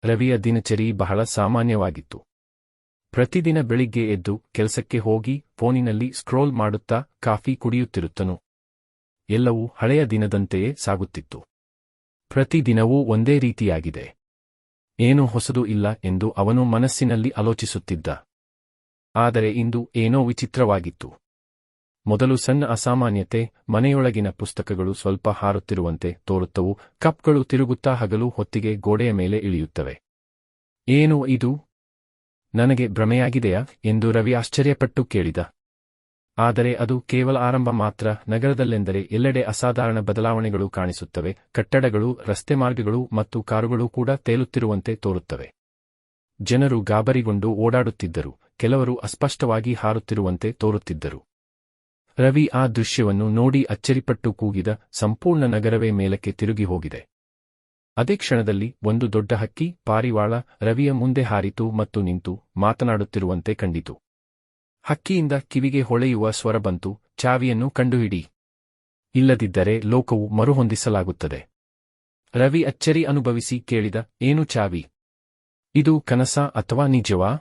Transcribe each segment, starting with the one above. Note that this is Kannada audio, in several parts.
ರವಿಯ ದಿನಚರಿ ಬಹಳ ಸಾಮಾನ್ಯವಾಗಿತ್ತು. ಪ್ರತಿದಿನ ಬೆಳಿಗ್ಗೆ ಎದ್ದು ಕೆಲಸಕ್ಕೆ ಹೋಗಿ ಫೋನಿನಲ್ಲಿ ಸ್ಕ್ರೋಲ್ ಮಾಡುತ್ತಾ ಕಾಫಿ ಕುಡಿಯುತ್ತಿರುತ್ತನು. ಎಲ್ಲವೂ ಹಳೆಯ ದಿನದಂತೆಯೇ ಸಾಗುತ್ತಿತ್ತು. ಪ್ರತಿದಿನವೂ ಒಂದೇ ರೀತಿಯಾಗಿದೆ. ಏನೂ ಹೊಸದು ಇಲ್ಲ ಎಂದು ಅವನು ಮನಸ್ಸಿನಲ್ಲಿ ಆಲೋಚಿಸುತ್ತಿದ್ದ. ಆದರೆ ಇಂದು ಏನೋ ವಿಚಿತ್ರವಾಗಿತ್ತು. ಮೊದಲು ಸಣ್ಣ ಅಸಾಮಾನ್ಯತೆ, ಮನೆಯೊಳಗಿನ ಪುಸ್ತಕಗಳು ಸ್ವಲ್ಪ ಹಾರುತ್ತಿರುವಂತೆ ತೋರುತ್ತವು, ಕಪ್ಗಳು ತಿರುಗುತ್ತಾ ಹಗಲು ಹೊತ್ತಿಗೆ ಗೋಡೆಯ ಮೇಲೆ ಇಳಿಯುತ್ತವೆ. ಏನು ಇದು? ನನಗೆ ಭ್ರಮೆಯಾಗಿದೆಯಾ ಎಂದು ರವಿ ಆಶ್ಚರ್ಯಪಟ್ಟು ಕೇಳಿದ. ಆದರೆ ಅದು ಕೇವಲ ಆರಂಭ ಮಾತ್ರ. ನಗರದಲ್ಲೆಂದರೆ ಎಲ್ಲೆಡೆ ಅಸಾಧಾರಣ ಬದಲಾವಣೆಗಳು ಕಾಣಿಸುತ್ತವೆ. ಕಟ್ಟಡಗಳು, ರಸ್ತೆ ಮಾರ್ಗಗಳು ಮತ್ತು ಕಾರುಗಳು ಕೂಡ ತೇಲುತ್ತಿರುವಂತೆ ತೋರುತ್ತವೆ. ಜನರು ಗಾಬರಿಗೊಂಡು ಓಡಾಡುತ್ತಿದ್ದರು, ಕೆಲವರು ಅಸ್ಪಷ್ಟವಾಗಿ ಹಾರುತ್ತಿರುವಂತೆ ತೋರುತ್ತಿದ್ದರು. ರವಿ ಆ ದೃಶ್ಯವನ್ನು ನೋಡಿ ಅಚ್ಚರಿಪಟ್ಟು ಕೂಗಿದ, ಸಂಪೂರ್ಣ ನಗರವೇ ಮೇಲಕ್ಕೆ ತಿರುಗಿ ಹೋಗಿದೆ. ಅದೇ ಕ್ಷಣದಲ್ಲಿ ಒಂದು ದೊಡ್ಡ ಹಕ್ಕಿ, ಪಾರಿವಾಳ, ರವಿಯ ಮುಂದೆ ಹಾರಿತು ಮತ್ತು ನಿಂತು ಮಾತನಾಡುತ್ತಿರುವಂತೆ ಕಂಡಿತು. ಹಕ್ಕಿಯಿಂದ ಕಿವಿಗೆ ಹೊಳೆಯುವ ಸ್ವರ ಬಂತು, ಚಾವಿಯನ್ನು ಕಂಡುಹಿಡಿ. ಇಲ್ಲದಿದ್ದರೆ ಲೋಕವು ಮರುಹೊಂದಿಸಲಾಗುತ್ತದೆ. ರವಿ ಅಚ್ಚರಿ ಅನುಭವಿಸಿ ಕೇಳಿದ, ಏನು ಚಾವಿ? ಇದು ಕನಸಾ ಅಥವಾ ನಿಜವಾ?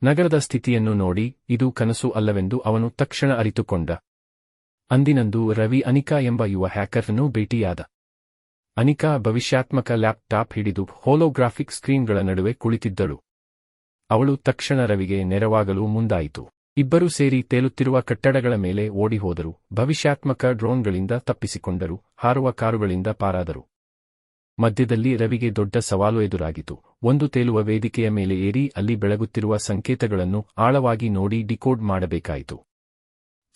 ನಗರದ ಸ್ಥಿತಿಯನ್ನು ನೋಡಿ ಇದು ಕನಸು ಅಲ್ಲವೆಂದು ಅವನು ತಕ್ಷಣ ಅರಿತುಕೊಂಡ. ಅಂದಿನಂದು ರವಿ ಅನಿಕಾ ಎಂಬ ಯುವ ಹ್ಯಾಕರ್ನನ್ನು ಭೇಟಿಯಾದ. ಅನಿಕಾ ಭವಿಷ್ಯಾತ್ಮಕ ಲ್ಯಾಪ್ಟಾಪ್ ಹಿಡಿದು ಹೋಲೋಗ್ರಾಫಿಕ್ ಸ್ಕ್ರೀನ್ಗಳ ನಡುವೆ ಕುಳಿತಿದ್ದಳು. ಅವಳು ತಕ್ಷಣ ರವಿಗೆ ನೆರವಾಗಲು ಮುಂದಾಯಿತು. ಇಬ್ಬರೂ ಸೇರಿ ತೇಲುತ್ತಿರುವ ಕಟ್ಟಡಗಳ ಮೇಲೆ ಓಡಿಹೋದರು, ಭವಿಷ್ಯಾತ್ಮಕ ಡ್ರೋನ್ಗಳಿಂದ ತಪ್ಪಿಸಿಕೊಂಡರು, ಹಾರುವ ಕಾರುಗಳಿಂದ ಪಾರಾದರು. ಮಧ್ಯದಲ್ಲಿ ರವಿಗೆ ದೊಡ್ಡ ಸವಾಲು ಎದುರಾಗಿತು. ಒಂದು ತೇಲುವ ವೇದಿಕೆಯ ಮೇಲೆ ಏರಿ ಅಲ್ಲಿ ಬೆಳಗುತ್ತಿರುವ ಸಂಕೇತಗಳನ್ನು ಆಳವಾಗಿ ನೋಡಿ ಡಿಕೋಡ್ ಮಾಡಬೇಕಾಯಿತು.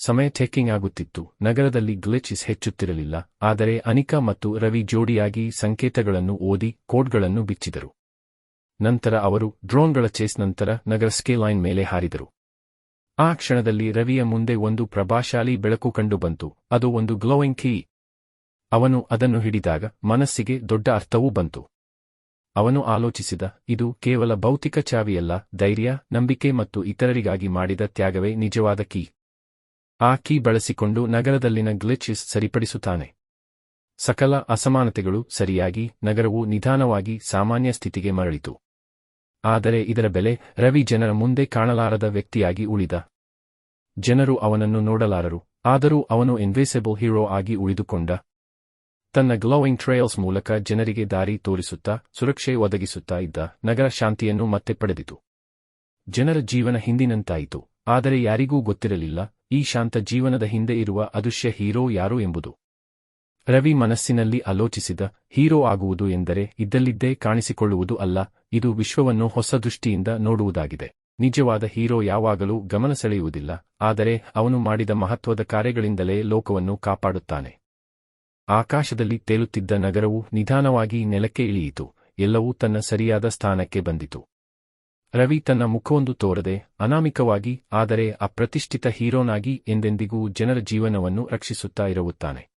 ಸಮಯ ಚೆಕಿಂಗ್ ಆಗುತ್ತಿತ್ತು. ನಗರದಲ್ಲಿ ಗ್ಲಿಚಸ್ ಹೆಚ್ಚುತ್ತಿರಲಿಲ್ಲ. ಆದರೆ ಅನಿಕಾ ಮತ್ತು ರವಿ ಜೋಡಿಯಾಗಿ ಸಂಕೇತಗಳನ್ನು ಓದಿ ಕೋಡ್ಗಳನ್ನು ಬಿಚ್ಚಿದರು. ನಂತರ ಅವರು ಡ್ರೋನ್ಗಳ ಚೇಸ್ ನಂತರ ನಗರ ಸ್ಕೇಲೈನ್ ಮೇಲೆ ಹಾರಿದರು. ಆ ಕ್ಷಣದಲ್ಲಿ ರವಿಯ ಮುಂದೆ ಒಂದು ಪ್ರಭಾಶಾಲಿ ಬೆಳಕು ಕಂಡುಬಂತು. ಅದು ಒಂದು ಗ್ಲೋಯಿಂಗ್ ಕೀ. ಅವನು ಅದನ್ನು ಹಿಡಿದಾಗ ಮನಸ್ಸಿಗೆ ದೊಡ್ಡ ಅರ್ಥವೂ ಬಂತು. ಅವನು ಆಲೋಚಿಸಿದ, ಇದು ಕೇವಲ ಭೌತಿಕ ಚಾವಿಯಲ್ಲ, ಧೈರ್ಯ, ನಂಬಿಕೆ ಮತ್ತು ಇತರರಿಗಾಗಿ ಮಾಡಿದ ತ್ಯಾಗವೇ ನಿಜವಾದ ಕೀ. ಆ ಕೀ ಬಳಸಿಕೊಂಡು ನಗರದಲ್ಲಿನ ಗ್ಲಿಚಸ್ ಸರಿಪಡಿಸುತ್ತಾನೆ. ಸಕಲ ಅಸಮಾನತೆಗಳು ಸರಿಯಾಗಿ, ನಗರವು ನಿಧಾನವಾಗಿ ಸಾಮಾನ್ಯ ಸ್ಥಿತಿಗೆ ಮರಳಿತು. ಆದರೆ ಇದರ ಬೆಲೆ, ರವಿ ಜನರ ಮುಂದೆ ಕಾಣಲಾರದ ವ್ಯಕ್ತಿಯಾಗಿ ಉಳಿದ. ಜನರು ಅವನನ್ನು ನೋಡಲಾರರು, ಆದರೂ ಅವನು ಇನ್ವಿಸಿಬಲ್ ಹೀರೋ ಆಗಿ ಉಳಿದುಕೊಂಡ. ತನ್ನ ಗ್ಲೋಯಿಂಗ್ ಟ್ರೇಲ್ಸ್ ಮೂಲಕ ಜನರಿಗೆ ದಾರಿ ತೋರಿಸುತ್ತಾ, ಸುರಕ್ಷೆ ಒದಗಿಸುತ್ತಾ ಇದ್ದ. ನಗರ ಶಾಂತಿಯನ್ನು ಮತ್ತೆ ಪಡೆದಿತು. ಜನರ ಜೀವನ ಹಿಂದಿನಂತಾಯಿತು. ಆದರೆ ಯಾರಿಗೂ ಗೊತ್ತಿರಲಿಲ್ಲ ಈ ಶಾಂತ ಜೀವನದ ಹಿಂದೆ ಇರುವ ಅದೃಶ್ಯ ಹೀರೋ ಯಾರು ಎಂಬುದು. ರವಿ ಮನಸ್ಸಿನಲ್ಲಿ ಆಲೋಚಿಸಿದ, ಹೀರೋ ಆಗುವುದು ಎಂದರೆ ಇದ್ದಲ್ಲಿದ್ದೇ ಕಾಣಿಸಿಕೊಳ್ಳುವುದು ಅಲ್ಲ, ಇದು ವಿಶ್ವವನ್ನು ಹೊಸ ದೃಷ್ಟಿಯಿಂದ ನೋಡುವುದಾಗಿದೆ. ನಿಜವಾದ ಹೀರೋ ಯಾವಾಗಲೂ ಗಮನ ಸೆಳೆಯುವುದಿಲ್ಲ, ಆದರೆ ಅವನು ಮಾಡಿದ ಮಹತ್ವದ ಕಾರ್ಯಗಳಿಂದಲೇ ಲೋಕವನ್ನು ಕಾಪಾಡುತ್ತಾನೆ. ಆಕಾಶದಲ್ಲಿ ತೇಲುತ್ತಿದ್ದ ನಗರವು ನಿಧಾನವಾಗಿ ನೆಲಕ್ಕೆ ಇಳಿಯಿತು. ಎಲ್ಲವೂ ತನ್ನ ಸರಿಯಾದ ಸ್ಥಾನಕ್ಕೆ ಬಂದಿತು. ರವಿ ತನ್ನ ಮುಖವೊಂದು ತೋರದೆ, ಅನಾಮಿಕವಾಗಿ, ಆದರೆ ಅಪ್ರತಿಷ್ಠಿತ ಹೀರೋನಾಗಿ ಎಂದೆಂದಿಗೂ ಜನರ ಜೀವನವನ್ನು ರಕ್ಷಿಸುತ್ತಾ ಇರುತ್ತಾನೆ.